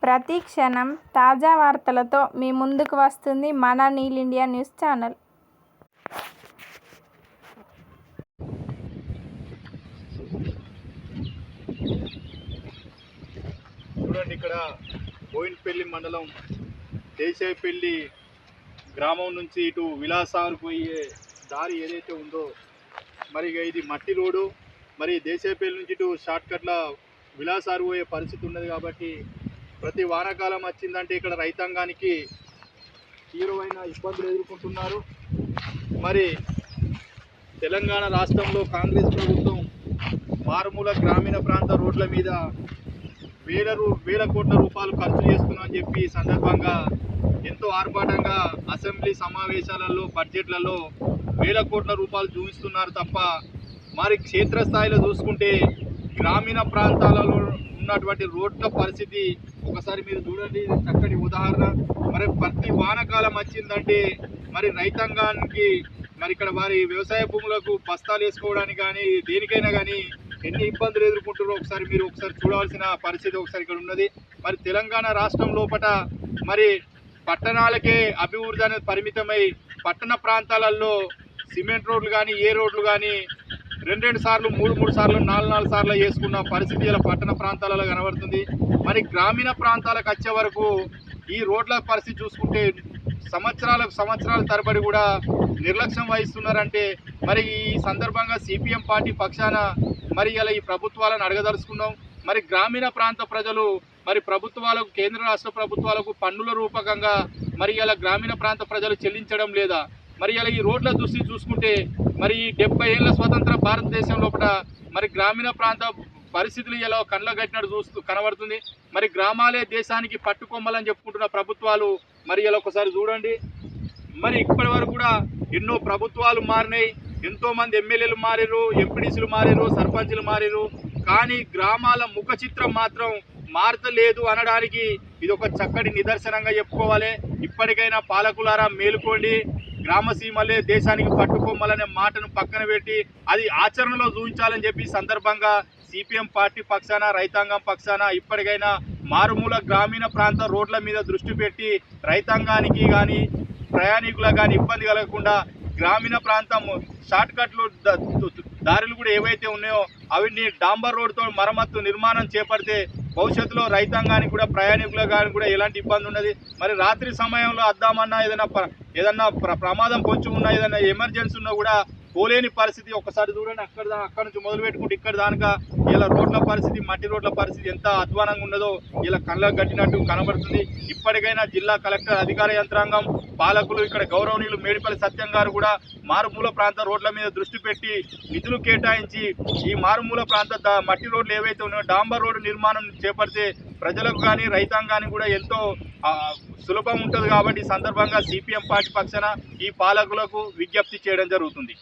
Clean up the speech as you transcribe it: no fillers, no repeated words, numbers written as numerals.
ప్రతి క్షణం తాజా వార్తలతో మీ ముందుకు వస్తుంది మన నీల్ ఇండియా న్యూస్ ఛానల్. చూడండి, ఇక్కడ బోయినపల్లి మండలం దేశాయపల్లి గ్రామం నుంచి ఇటు విలాసాలు పోయే దారి ఏదైతే ఉందో, మరి ఇది మట్టి రోడ్డు. మరి దేశాయపల్లి నుంచి ఇటు షార్ట్కట్ల విలాసాలు పోయే పరిస్థితి ఉన్నది. కాబట్టి ప్రతి వానాకాలం వచ్చిందంటే ఇక్కడ రైతాంగానికి తీవ్రమైన ఇబ్బందులు ఎదుర్కొంటున్నారు. మరి తెలంగాణ రాష్ట్రంలో కాంగ్రెస్ ప్రభుత్వం మారుమూల గ్రామీణ ప్రాంత రోడ్ల మీద వేల కోట్ల రూపాయలు ఖర్చు చేస్తున్నామని చెప్పి ఈ సందర్భంగా ఎంతో ఆర్భాటంగా అసెంబ్లీ సమావేశాలలో బడ్జెట్లలో వేల కోట్ల రూపాయలు చూపిస్తున్నారు తప్ప, మరి క్షేత్రస్థాయిలో చూసుకుంటే గ్రామీణ ప్రాంతాలలో ఉన్నటువంటి రోడ్ల పరిస్థితి ఒకసారి మీరు చూడండి. చక్కటి ఉదాహరణ. మరి ప్రతి వానాకాలం వచ్చిందంటే మరి రైతాంగానికి మరి ఇక్కడ వారి వ్యవసాయ భూములకు బస్తాలు వేసుకోవడానికి కానీ దేనికైనా కానీ ఎన్ని ఇబ్బందులు ఎదుర్కొంటారో మీరు ఒకసారి చూడాల్సిన పరిస్థితి ఒకసారి ఇక్కడ ఉన్నది. మరి తెలంగాణ రాష్ట్రం లోపల మరి పట్టణాలకే అభివృద్ధి అనేది పరిమితమై పట్టణ ప్రాంతాలలో సిమెంట్ రోడ్లు కానీ ఏ రోడ్లు కానీ 2 సార్లు 3 సార్లు 4 సార్లు వేసుకున్న పరిస్థితి ఇలా పట్టణ ప్రాంతాలలో కనబడుతుంది. మరి గ్రామీణ ప్రాంతాలకు వచ్చే వరకు ఈ రోడ్ల పరిస్థితి చూసుకుంటే సంవత్సరాల తరబడి కూడా నిర్లక్ష్యం వహిస్తున్నారంటే, మరి ఈ సందర్భంగా సిపిఎం పార్టీ పక్షాన మరి ఇలా ఈ ప్రభుత్వాలను అడగదలుచుకున్నాం. మరి గ్రామీణ ప్రాంత ప్రజలు మరి ప్రభుత్వాలకు, కేంద్ర రాష్ట్ర ప్రభుత్వాలకు పన్నుల రూపకంగా మరి ఇలా గ్రామీణ ప్రాంత ప్రజలు చెల్లించడం లేదా? మరి ఇలా ఈ రోడ్ల దృష్టి చూసుకుంటే మరి 70 ఏళ్ల స్వతంత్ర భారతదేశం లోపల మరి గ్రామీణ ప్రాంత పరిస్థితులు ఇలా కళ్ళ కట్టినట్టు కనబడుతుంది. మరి గ్రామాలే దేశానికి పట్టుకొమ్మలని చెప్పుకుంటున్న ప్రభుత్వాలు మరి ఇలా ఒకసారి చూడండి. మరి ఇప్పటి వరకు కూడా ఎన్నో ప్రభుత్వాలు మారినాయి, ఎంతోమంది ఎమ్మెల్యేలు మారారు, ఎంపీడీసీలు మారారు, సర్పంచ్లు మారారు. కానీ గ్రామాల ముఖ చిత్రం మాత్రం మారతలేదు అనడానికి ఇది ఒక చక్కటి నిదర్శనంగా చెప్పుకోవాలి. ఇప్పటికైనా పాలకులారా మేలుకోండి. గ్రామసీమలే దేశానికి పట్టుకొమ్మలనే మాటను పక్కన పెట్టి అది ఆచరణలో చూపించాలని చెప్పి సందర్భంగా సిపిఎం పార్టీ పక్షాన, రైతాంగం పక్షాన ఇప్పటికైనా మారుమూల గ్రామీణ ప్రాంత రోడ్ల మీద దృష్టి పెట్టి రైతాంగానికి కానీ ప్రయాణికులకు కానీ ఇబ్బంది కలగకుండా గ్రామీణ ప్రాంతం షార్ట్కట్లు దారులు కూడా ఏవైతే ఉన్నాయో అవిని డాంబర్ రోడ్తో మరమ్మత్తు నిర్మాణం చేపడితే భవిష్యత్తులో రైతాంగానికి కూడా ప్రయాణికులకు కానీ కూడా ఎలాంటి ఇబ్బంది ఉన్నది. మరి రాత్రి సమయంలో వద్దామన్నా ఏదన్నా ప్రమాదం పొంచి ఉన్నా, ఏదైనా ఎమర్జెన్సీ ఉన్నా కూడా పోలేని పరిస్థితి. ఒకసారి చూడండి, అక్కడ నుంచి మొదలు పెట్టుకుంటే ఇక్కడ దానికా ఇలా రోడ్ల పరిస్థితి, మట్టి రోడ్ల పరిస్థితి ఎంత అధ్వానంగా ఉన్నదో ఇలా కళ్ళకు కట్టినట్టు కనబడుతుంది. ఇప్పటికైనా జిల్లా కలెక్టర్, అధికార యంత్రాంగం, పాలకులు, ఇక్కడ గౌరవనీయులు మేడిపల్లి సత్యం గారు కూడా మారుమూల ప్రాంత రోడ్ల మీద దృష్టి పెట్టి నిధులు కేటాయించి ఈ మారుమూల ప్రాంత మట్టి రోడ్లు ఏవైతే ఉన్నాయో డాంబర్ రోడ్డు నిర్మాణం చేపడితే ప్రజలకు కానీ రైతాంగానికి కూడా ఎంతో సులభం ఉంటుంది. కాబట్టి ఈ సందర్భంగా సిపిఎం పార్టీ పక్షాన ఈ పాలకులకు విజ్ఞప్తి చేయడం జరుగుతుంది.